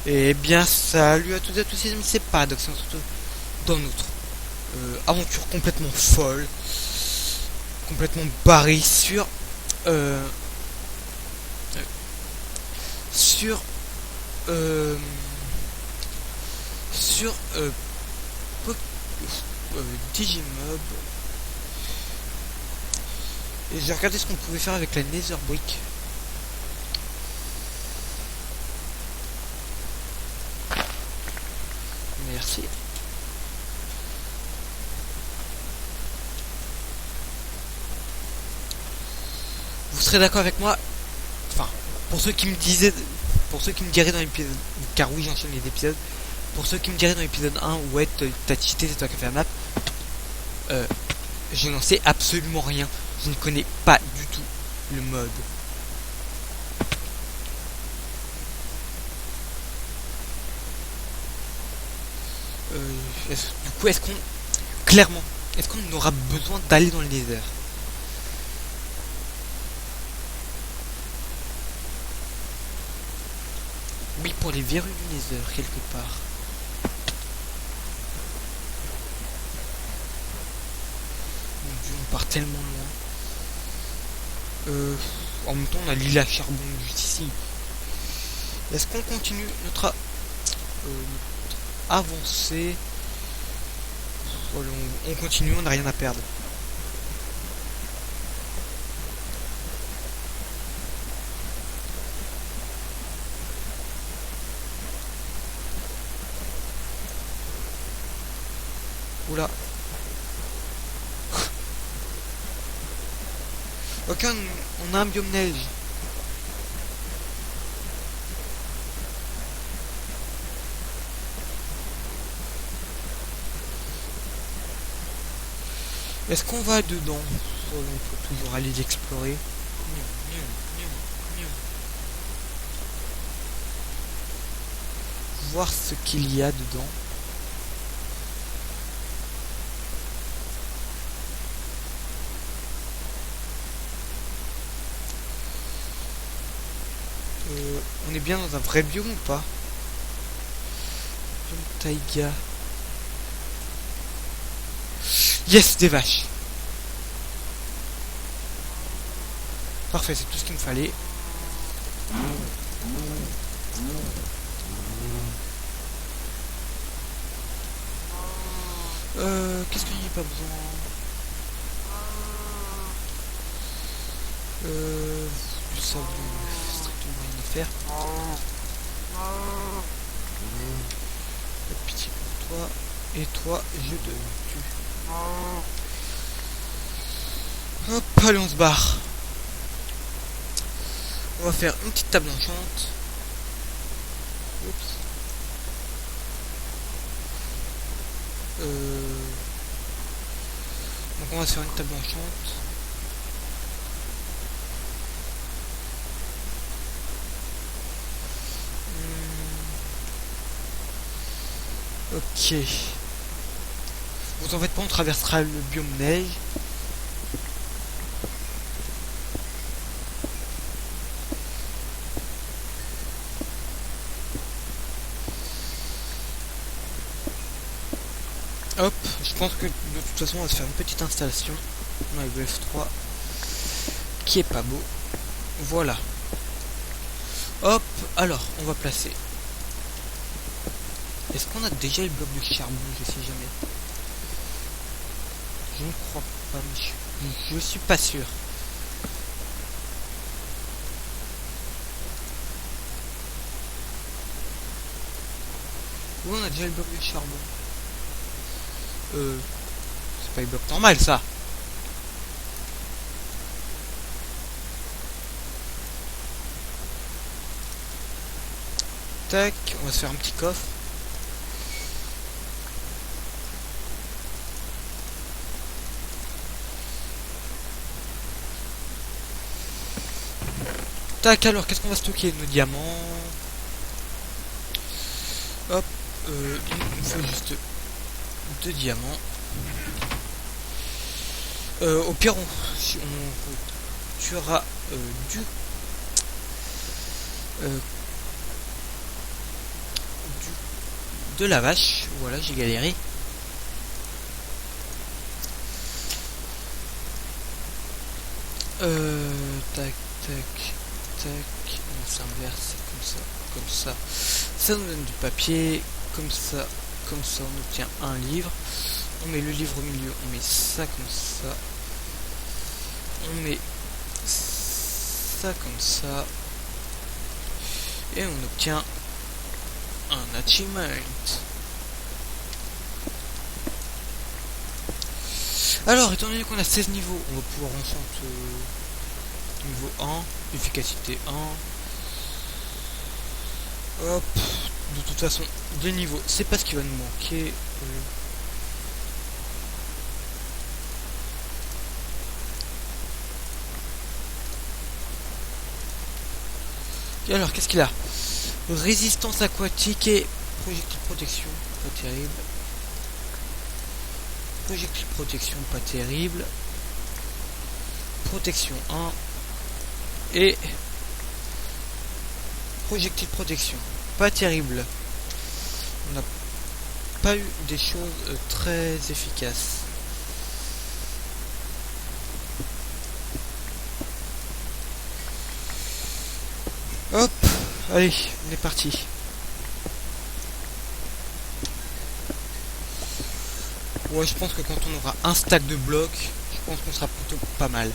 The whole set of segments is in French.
Et bien salut à toutes et à tous, c'est Paradox, on se retrouve dans notre aventure complètement folle, complètement barrée euh, sur euh, sur Po- Digimob. Et j'ai regardé ce qu'on pouvait faire avec la Nether Brick. Merci. Vous serez d'accord avec moi, enfin, pour ceux qui me disaient, pour ceux qui me diraient dans l'épisode, car oui j'enchaîne les épisodes, pour ceux qui me diraient dans l'épisode 1, ouais t'as cheaté, c'est toi qui as fait la map, euh, je n'en sais absolument rien, je ne connais pas du tout le mode. Du coup, est-ce qu'on, clairement, est-ce qu'on aura besoin d'aller dans le Nether? Oui, pour les verrues du Nether, quelque part. Mon dieu, on part tellement loin. En même temps, on a l'île à charbon juste ici. Est-ce qu'on continue notre avancée? Voilà, on continue, on n'a rien à perdre. Oula. Ok, on a un biome neige. Est-ce qu'on va dedans? Oh, on peut toujours aller l'explorer. Voir ce qu'il y a dedans. On est bien dans un vrai biome ou pas? Biome taïga. Yes, des vaches. Parfait, c'est tout ce qu'il me fallait. Qu'est-ce qu'il n'y a pas besoin? Du sable, strictement rien à faire. Pitié pour toi. Et toi, je te tue. Hop, allez, on se barre. On va faire une petite table enchante. Oups. Donc on va se faire une table enchante. Ok. Vous en faites pas, on traversera le biome neige. Hop, je pense que de toute façon on va se faire une petite installation. On a le F3 qui est pas beau. Voilà. Hop, alors on va placer. Est-ce qu'on a déjà le bloc de charbon? Je sais jamais. Je ne crois pas, mais je suis pas sûr. Oui, on a déjà le bloc de charbon. C'est pas le bloc normal ça. Tac, on va se faire un petit coffre. Tac, alors qu'est-ce qu'on va stocker? Nos diamants. Hop, il nous faut juste 2 diamants. Au pire, on tuera du de la vache. Voilà, j'ai galéré. Tac, tac, tac. On s'inverse comme ça. Ça nous donne du papier, comme ça, on obtient un livre. On met le livre au milieu, on met ça comme ça. On met ça comme ça. Et on obtient un achievement. Alors, étant donné qu'on a 16 niveaux, on va pouvoir enchanter niveau 1, efficacité 1. Hop, de toute façon, des niveaux, c'est pas ce qui va nous manquer. Et alors, qu'est-ce qu'il a? Résistance aquatique et projectile protection, pas terrible. Projectile protection, pas terrible. Protection 1. Et projectile protection, pas terrible. On n'a pas eu des choses très efficaces. Hop, allez, on est parti. Ouais, je pense que quand on aura un stack de blocs, je pense qu'on sera plutôt pas mal.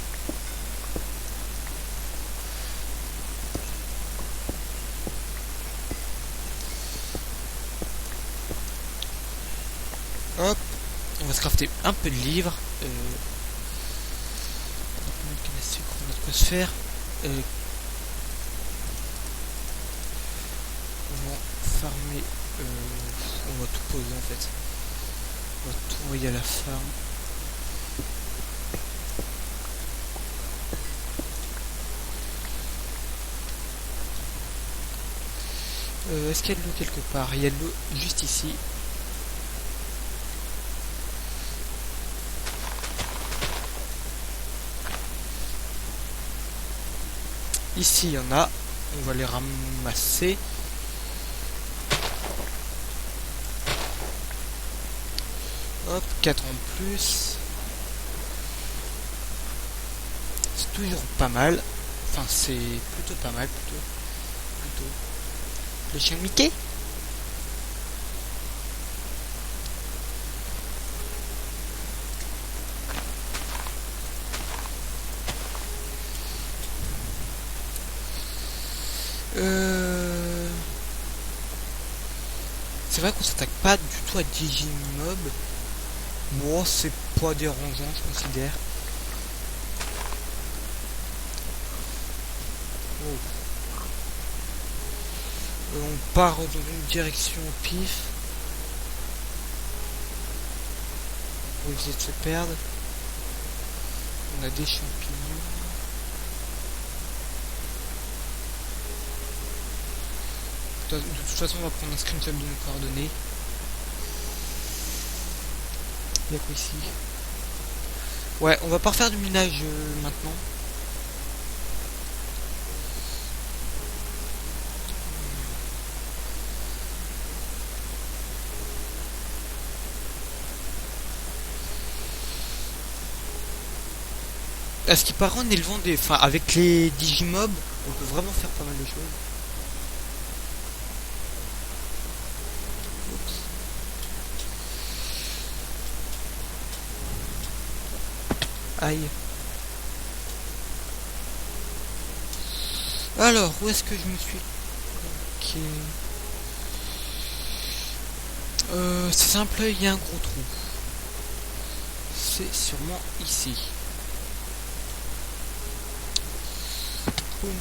Hop, on va se crafter un peu de livres. Notre atmosphère. On va farmer. On va tout poser en fait. On va tout envoyer à la farm. Est-ce qu'il y a de l'eau quelque part? Il y a de l'eau juste ici. Ici il y en a. On va les ramasser. Hop, 4 en plus. C'est toujours pas mal. Enfin, c'est plutôt pas mal, plutôt. Le chien Mickey. C'est vrai qu'on s'attaque pas du tout à Digimob. Bon, c'est pas dérangeant, je considère. Oh. On part dans une direction au pif. Pour éviter de se perdre. On a des champignons. De toute façon, on va prendre un screenshot de nos coordonnées. Il y a quoi ici? Ouais, on va pas refaire du minage maintenant. À ce qui paraît, en élevant des... Enfin, avec les Digimobs, on peut vraiment faire pas mal de choses. Aïe. Alors, où est-ce que je me suis... Ok. C'est simple, il y a un gros trou. C'est sûrement ici. Boum.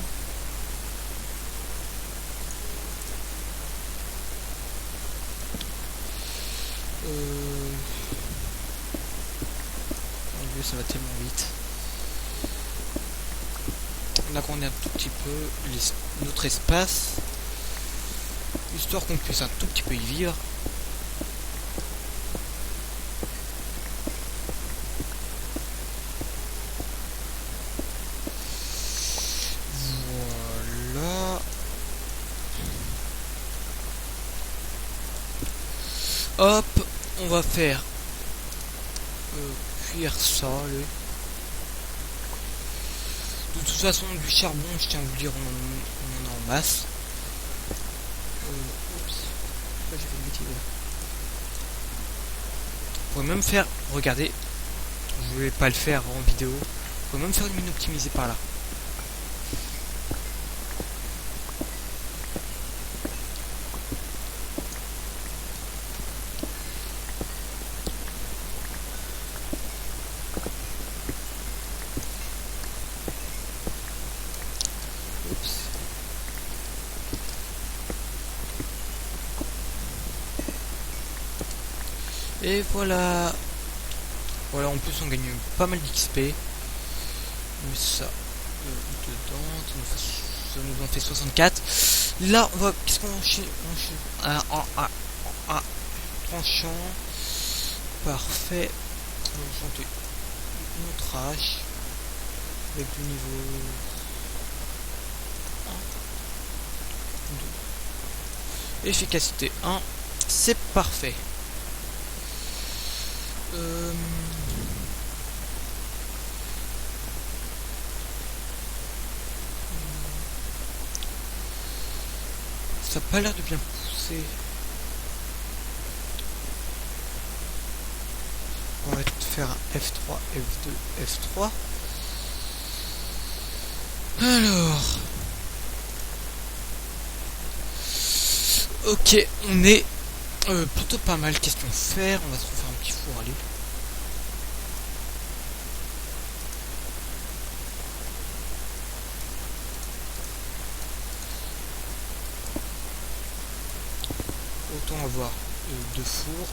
Ça va tellement vite. On agrandit un tout petit peu notre espace, histoire qu'on puisse un tout petit peu y vivre. Voilà. Hop, on va faire cuire ça. De toute façon, du charbon, je tiens à vous dire, on en a en masse. Oups, pourquoi j'ai fait une bêtise là. On pourrait même faire, regardez, je vais pas le faire en vidéo. On pourrait même faire une mine optimisée par là. Et voilà. Voilà, en plus on gagne pas mal d'XP. Mais ça dedans, ça nous en fait 64. Là, on va. Qu'est-ce qu'on tranchant. Parfait. On va chanter notre hache. Avec du niveau 1, 2. Efficacité 1. C'est parfait. Ça n'a pas l'air de bien pousser. On va faire un F3, F2, F3. Alors. Ok, on est plutôt pas mal. Qu'est-ce qu'on va faire? On va se refaire un petit four, allez. Autant avoir deux fours.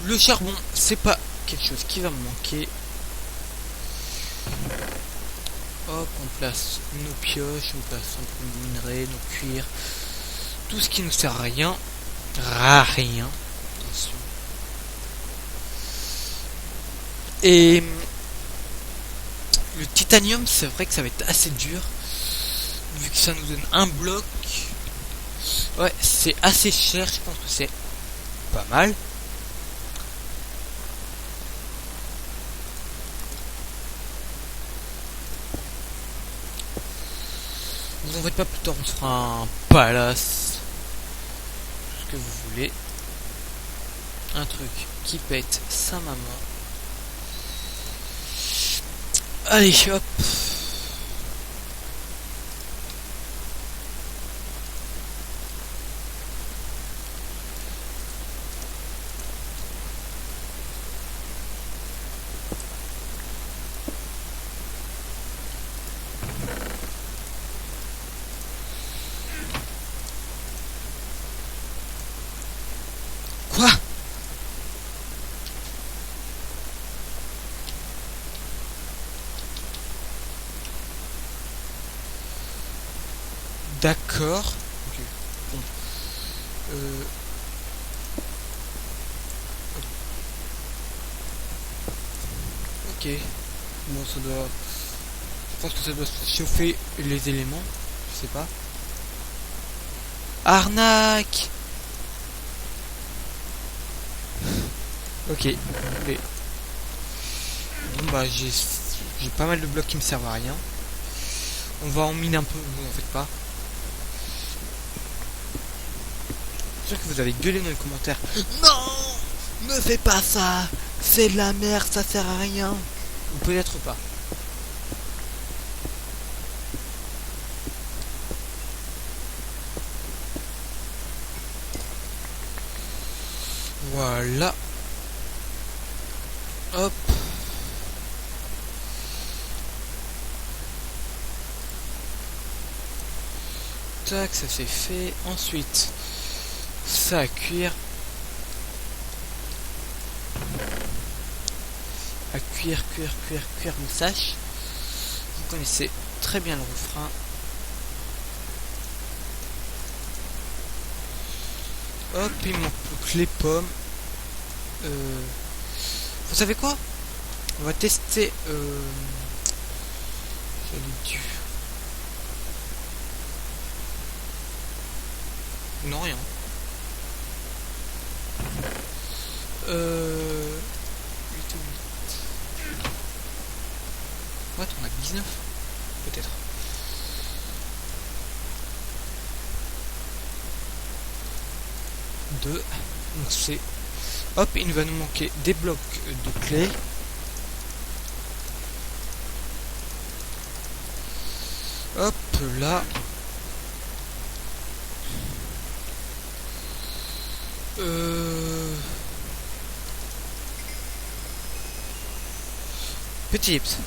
Le charbon, c'est pas quelque chose qui va me manquer. Hop, on place nos pioches, on place un peu de minerais, nos cuirs. Tout ce qui nous sert à rien. Rien. Attention. Et le titanium, c'est vrai que ça va être assez dur. Vu que ça nous donne un bloc. Ouais, c'est assez cher. Je pense que c'est pas mal. Vous en faites pas plus tard, on se fera un palace. Ce que vous voulez. Un truc qui pète sa maman. Allez, hop. Quoi? D'accord. Ok. Bon. Ok. Bon, ça doit. Je pense que ça doit chauffer les éléments. Je sais pas. Arnaque. Ok. Mais... Bon bah j'ai pas mal de blocs qui me servent à rien. On va en miner un peu. Vous en faites pas. Je suis sûr que vous avez gueulé dans les commentaires. Non, ne fais pas ça. C'est de la merde, ça sert à rien. Ou peut-être pas. Voilà. Hop. Tac, ça c'est fait. Ensuite, ça à cuire. À cuire, moustache. Vous connaissez très bien le refrain. Hop, il manque plus que les pommes. Vous savez quoi? On va tester. Non, rien. 8 ou 8. What, on a 19 peut-être. Deux. Donc c'est... Hop, il va nous manquer des blocs de clés. Hop, là. Petit Ips.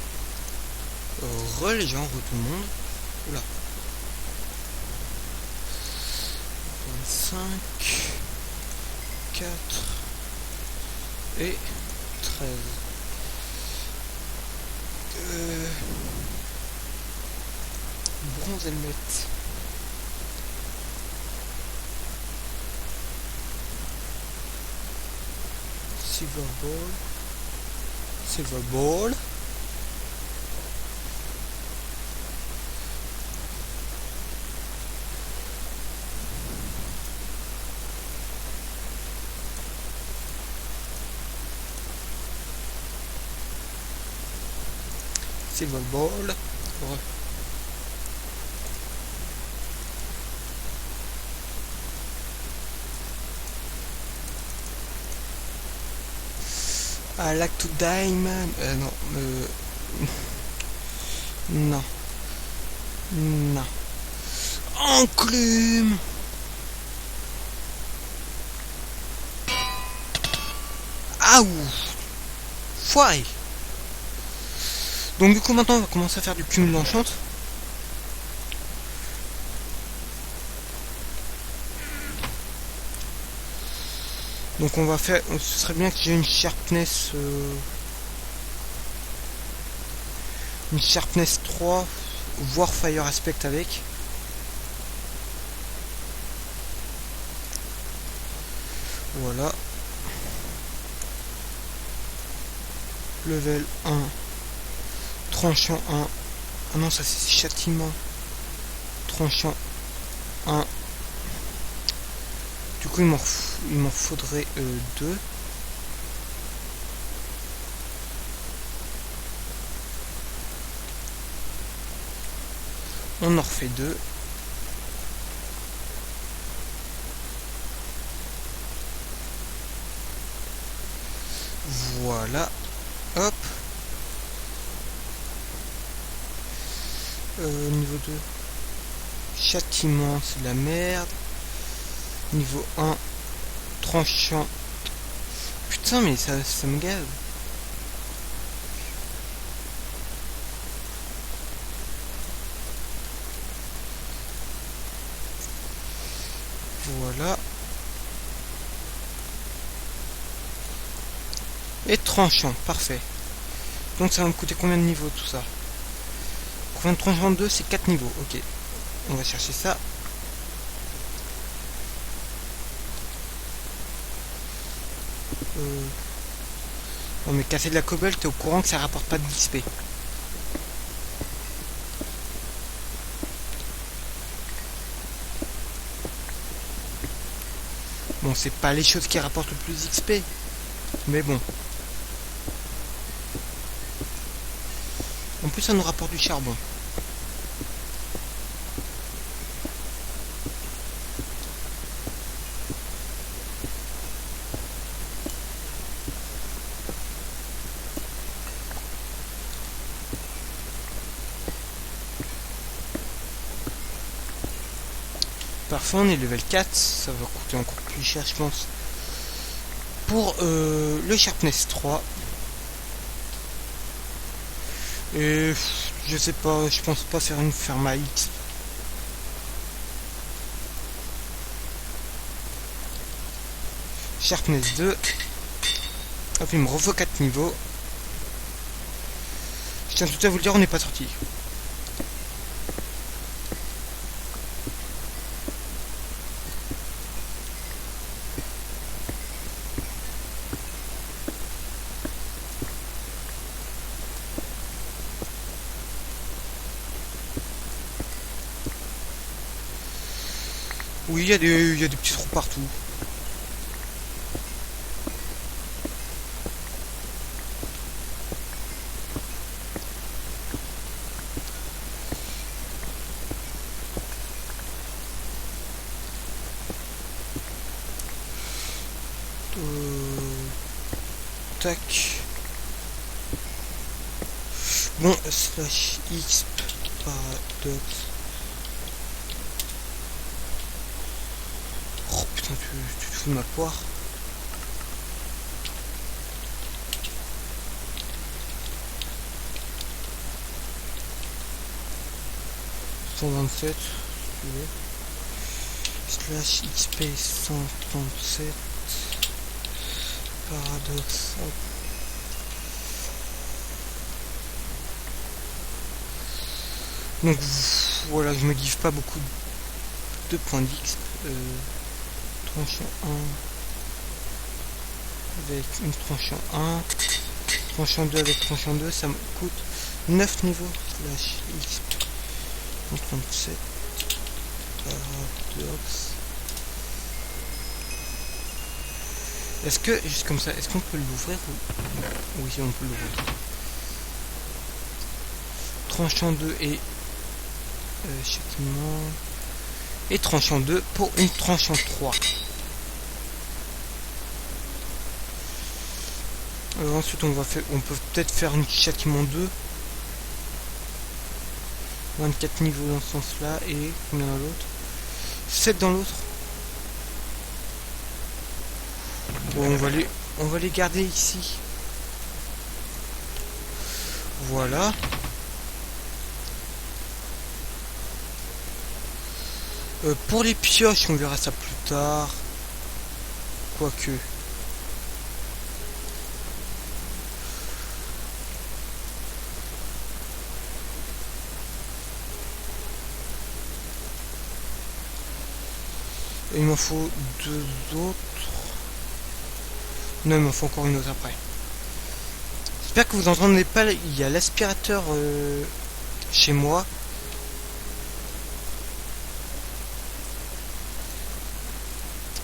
Les gens, tout le monde. Oula. 25, 4 et 13. Bronze helmet. Silver ball. Silver ball. Silver ball. Ouais. I like to die, man. Non. Non. Non. Enclume. Aouh. Foiré. Donc du coup maintenant on va commencer à faire du cumul d'enchant. Donc on va faire, ce serait bien que j'ai une sharpness 3, voire fire aspect avec. Voilà. Level 1. Tranchant 1. Ah non, ça c'est châtiment. Tranchant 1. Du coup, il m'en faudrait 2. On en refait 2. Voilà. Hop. Niveau 2. Châtiment, c'est de la merde. Niveau 1. Tranchant. Putain, mais ça me gave. Voilà. Et tranchant, parfait. Donc ça va me coûter combien de niveaux tout ça? Combien de tranchant 2, c'est 4 niveaux, ok. On va chercher ça. Non mais casser de la cobble, t'es au courant que ça rapporte pas de d'XP. Bon, c'est pas les choses qui rapportent le plus d'XP. Mais bon. En plus, ça nous rapporte du charbon. Parfois, on est level 4. Ça va coûter encore plus cher, je pense. Pour le Sharpness 3. Et je sais pas, je pense pas faire une ferme à X. Sharpness 2. Hop, il me refaut 4 niveaux. Je tiens tout à vous le dire, on n'est pas sorti. Oui, il y a des petits trous partout. tac. Bon, slash x paradoxe. Oh putain, tu te fous de ma poire. Slash xp 137 paradoxe. Hop. Donc voilà, je me give pas beaucoup de points d'X. Tranchant 1 avec une tranchant 1, tranchant 2 avec tranchant 2, ça me coûte 9 niveaux. Slash x 137 paradoxe. Est-ce que, juste comme ça, est-ce qu'on peut l'ouvrir ou... Oui, on peut l'ouvrir. Tranchant 2 et châtiment et tranchant 2 pour une tranchant 3. Alors ensuite on peut peut-être faire une châtiment 2. 24 niveaux dans ce sens là et combien dans l'autre? 7 dans l'autre. Bon, on va les garder ici. Voilà. Pour les pioches, on verra ça plus tard. Quoique. Et il m'en faut 2 autres. Non, il m'en faut encore une autre après. J'espère que vous entendez pas. Il y a l'aspirateur chez moi.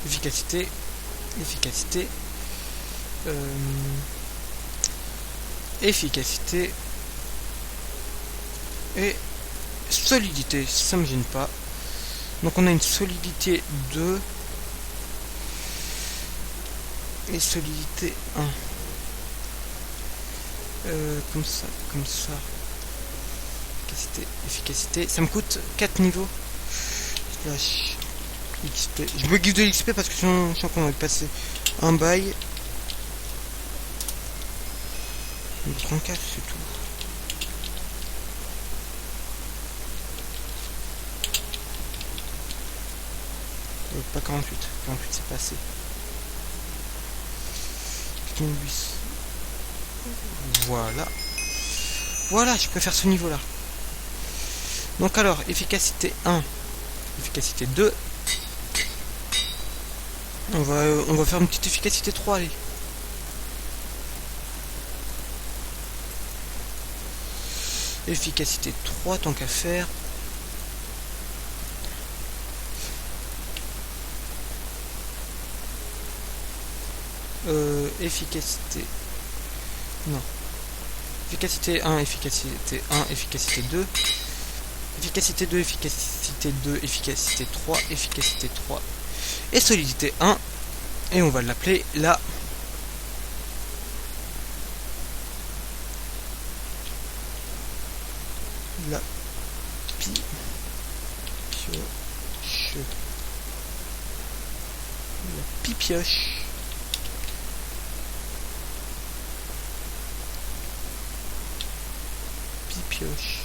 Efficacité, efficacité et solidité, ça me gêne pas. Donc on a une solidité 2 et solidité 1. Comme ça. Efficacité, ça me coûte 4 niveaux. Slash XP. Je me give de l'XP parce que sinon je sens qu'on va passer un bail. 34 c'est tout. Pas 48. 48 c'est pas assez. Voilà. Voilà, je peux faire ce niveau là. Donc alors, efficacité 1, efficacité 2. On va faire une petite efficacité 3, allez. Efficacité 3, tant qu'à faire. Efficacité... Non. Efficacité 1, efficacité 1, efficacité 2. Efficacité 2, efficacité 2, efficacité 3, efficacité 3. Et solidité 1. Et on va l'appeler la... La pipioche. La pipioche. Pipioche.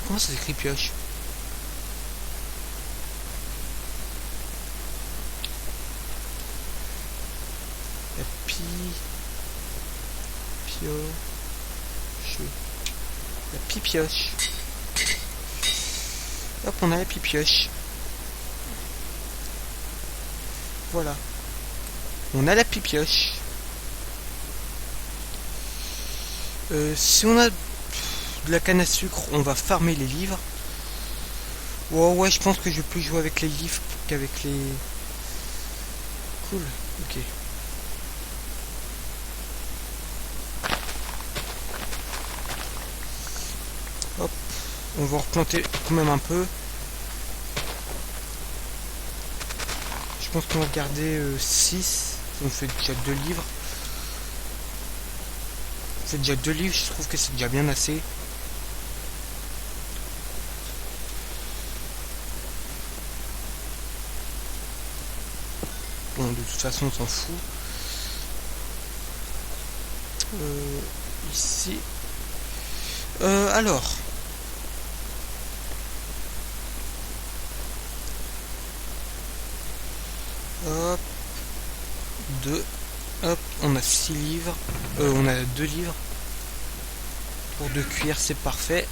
Comment ça s'écrit pioche? La pipioche. La pipioche. Hop, on a la pipioche. Voilà. On a la pipioche. Si on a de la canne à sucre, on va farmer les livres. Oh, ouais, je pense que je vais plus jouer avec les livres qu'avec les... Cool, ok. Hop, on va replanter quand même un peu. Je pense qu'on va garder 6. On fait déjà 2 livres. C'est déjà 2 livres, je trouve que c'est déjà bien assez. Bon, de toute façon, on s'en fout. Ici. Alors. Hop. 2. Hop. On a 6 livres. On a 2 livres. Pour 2 cuirs, c'est parfait.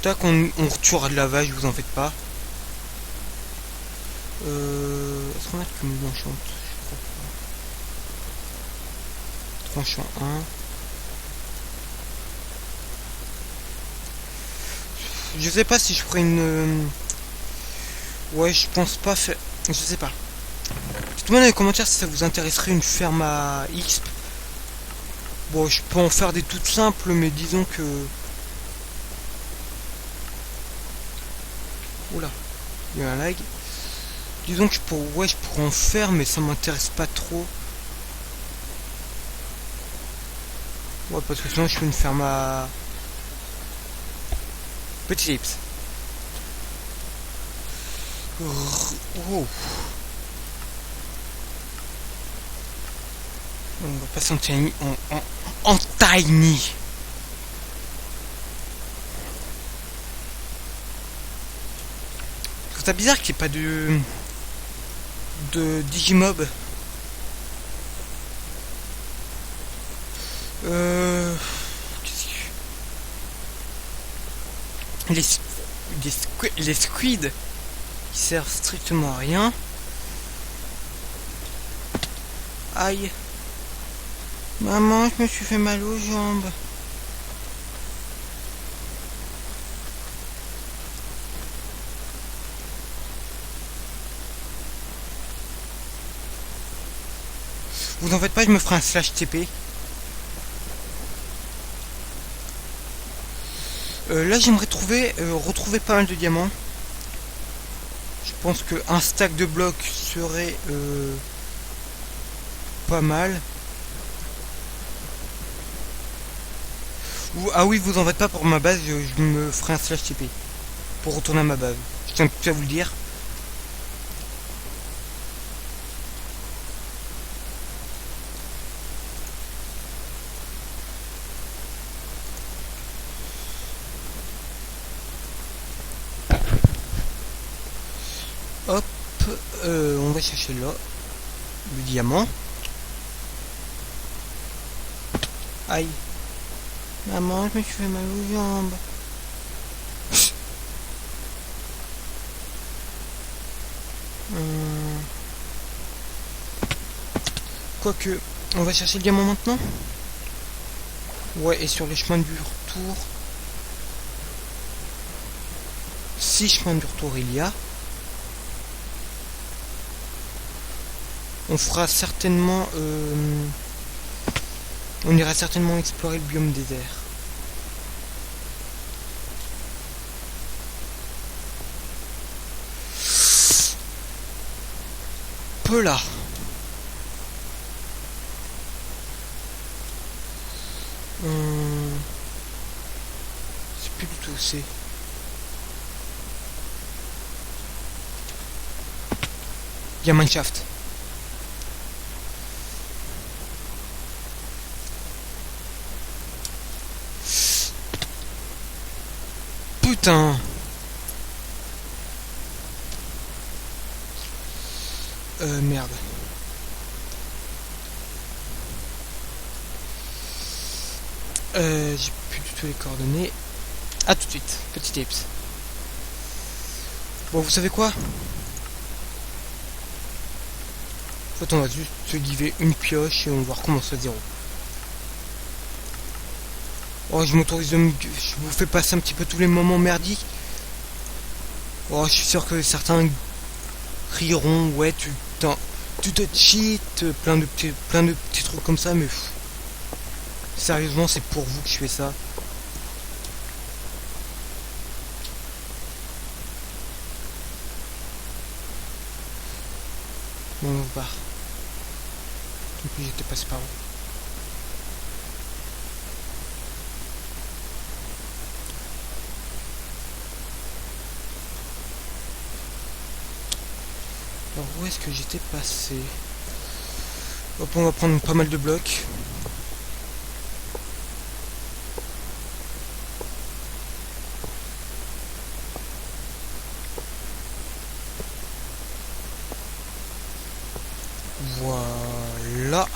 Tac, on retuera de lavage, vous en faites pas. Est-ce qu'on a le cumul d'enchant? Je crois pas. Tranchant 1. Je sais pas si je ferai une... Ouais, je pense pas faire... Je sais pas. Dites-moi dans les commentaires si ça vous intéresserait une ferme à XP. Bon, je peux en faire des toutes simples, mais disons que... Oula, il y a un lag. Disons que je pourrais en faire, mais ça m'intéresse pas trop. Ouais, parce que sinon je fais une ferme à... Petit lips. Oh. On va passer en tiny. En tiny. Je trouve ça bizarre qu'il n'y ait pas de Digimob. Les squids qui servent strictement à rien. Aïe. Maman, je me suis fait mal aux jambes. Vous en faites pas, je me ferai un slash TP. Là j'aimerais retrouver pas mal de diamants. Je pense que un stack de blocs serait pas mal. Ah oui, vous en faites pas, pour ma base, je me ferai un slash TP pour retourner à ma base. Je tiens tout à vous le dire. Hop, on va chercher là le diamant. Aïe. Maman, je me suis fait mal aux jambes. Quoique, on va chercher le diamant maintenant. Ouais, et sur les chemins du retour. 6 chemins du retour il y a. On fera certainement... on ira certainement explorer le biome désert. Peu là. C'est plus du tout où c'est. Il y a Mineshaft. Putain. Merde. J'ai plus du tout les coordonnées. A tout de suite, petit tips. Bon, vous savez quoi? En fait, on va juste se giver une pioche et on va recommencer à zéro. Oh, je m'autorise de je vous fais passer un petit peu tous les moments merdiques. Oh, je suis sûr que certains rieront. Ouais, tu te cheats, plein de petits trucs comme ça, mais sérieusement, c'est pour vous que je fais ça. Non, on part. En plus, j'étais passé par où? Alors, où est-ce que j'étais passé? Hop, on va prendre pas mal de blocs. Voilà.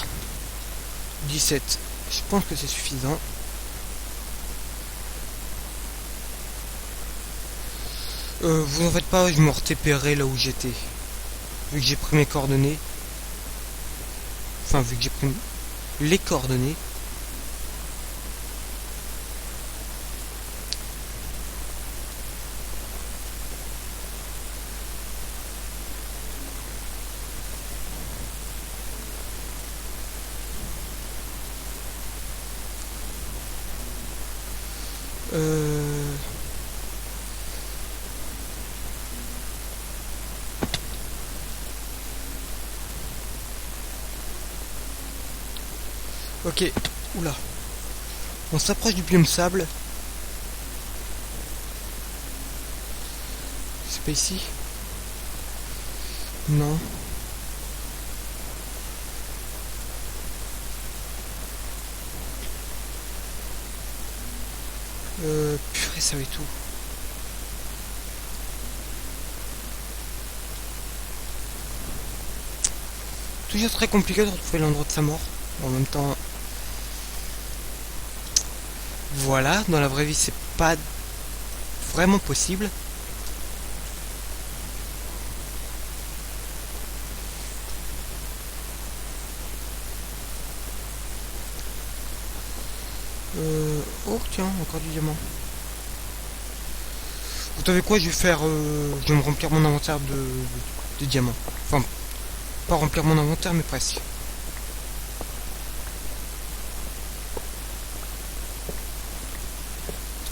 17. Je pense que c'est suffisant. Vous en faites pas, je me retépérerai là où j'étais. Vu que j'ai pris mes coordonnées. Enfin, vu que j'ai pris les coordonnées. Ok, oula. On s'approche du biome sable. C'est pas ici? Non. Purée, ça va et tout. Toujours très compliqué de retrouver l'endroit de sa mort. En même temps... Voilà, dans la vraie vie, c'est pas vraiment possible. Oh tiens, encore du diamant. Vous savez quoi, je vais faire... je vais me remplir mon inventaire de diamants. Enfin, pas remplir mon inventaire, mais presque.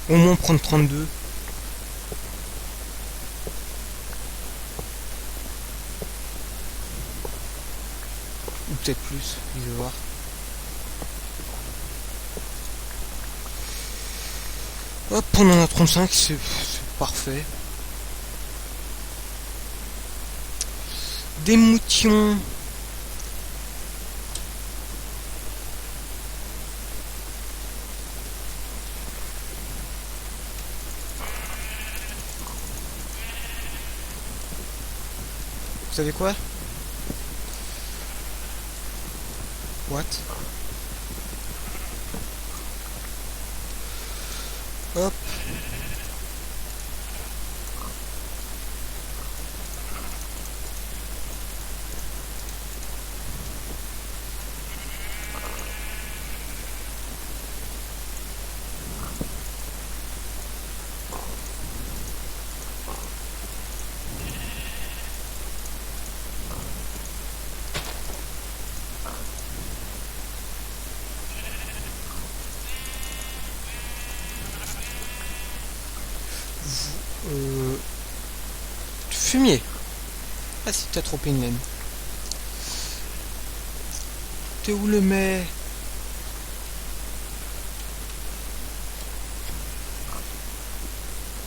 Au moins prendre 32. Ou peut-être plus, je vais voir. Hop, on en a 35, c'est parfait. Des moutons. Vous savez quoi? What? Hop. Fumier. Ah si, t'as trop une laine. T'es où le mets?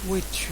Où es-tu?